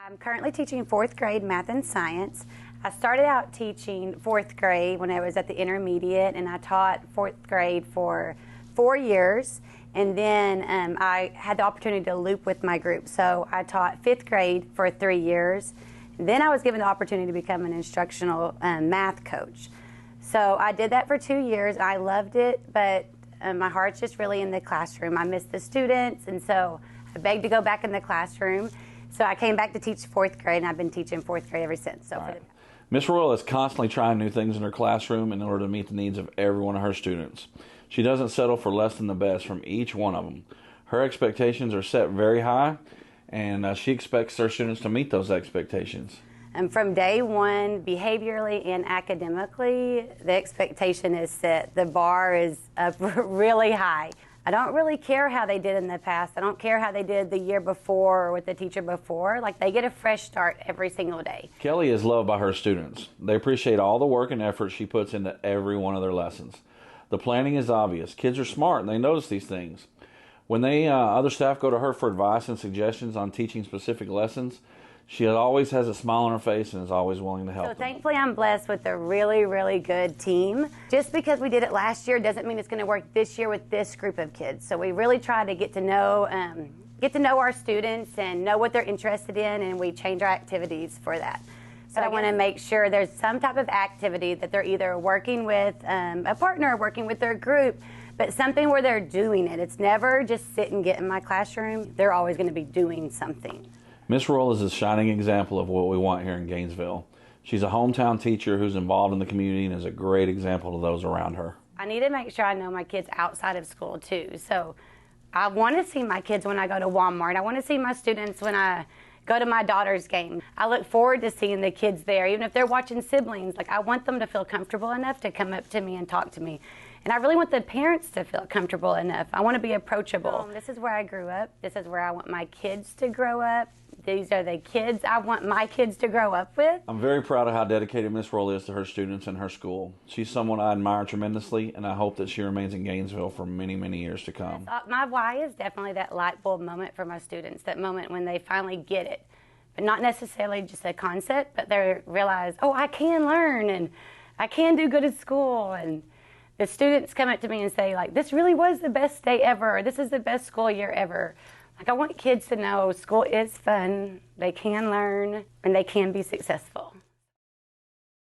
I'm currently teaching fourth grade math and science. I started out teaching fourth grade when I was at the intermediate, and I taught fourth grade for 4 years. And then I had the opportunity to loop with my group. So I taught fifth grade for 3 years. Then I was given the opportunity to become an instructional math coach. So I did that for 2 years. I loved it, but my heart's just really in the classroom. I miss the students, and so I begged to go back in the classroom. So I came back to teach fourth grade, and I've been teaching fourth grade ever since. So Miss Royal is constantly trying new things in her classroom in order to meet the needs of every one of her students. She doesn't settle for less than the best from each one of them. Her expectations are set very high, and she expects her students to meet those expectations. And from day one, behaviorally and academically, the expectation is set. The bar is up really high. I don't really care how they did in the past. I don't care how they did the year before or with the teacher before. Like, they get a fresh start every single day. Kelly is loved by her students. They appreciate all the work and effort she puts into every one of their lessons. The planning is obvious. Kids are smart and they notice these things. When other staff go to her for advice and suggestions on teaching specific lessons, she always has a smile on her face and is always willing to help them. Thankfully, I'm blessed with a really, really good team. Just because we did it last year doesn't mean it's going to work this year with this group of kids. So we really try to get to know our students and know what they're interested in, and we change our activities for that. But I want to make sure there's some type of activity that they're either working with a partner or working with their group, but something where they're doing it. It's never just sit and get in my classroom. They're always going to be doing something. Miss Royal is a shining example of what we want here in Gainesville. She's a hometown teacher who's involved in the community and is a great example to those around her. I need to make sure I know my kids outside of school too. So I want to see my kids when I go to Walmart. I want to see my students when I go to my daughter's game. I look forward to seeing the kids there, even if they're watching siblings. Like, I want them to feel comfortable enough to come up to me and talk to me. And I really want the parents to feel comfortable enough. I want to be approachable. This is where I grew up. This is where I want my kids to grow up. These are the kids I want my kids to grow up with. I'm very proud of how dedicated Miss Royal is to her students and her school. She's someone I admire tremendously, and I hope that she remains in Gainesville for many, many years to come. My why is definitely that light bulb moment for my students, that moment when they finally get it. But not necessarily just a concept, but they realize, oh, I can learn, and I can do good at school. And the students come up to me and say, like, this really was the best day ever, or this is the best school year ever. Like, I want kids to know school is fun, they can learn, and they can be successful.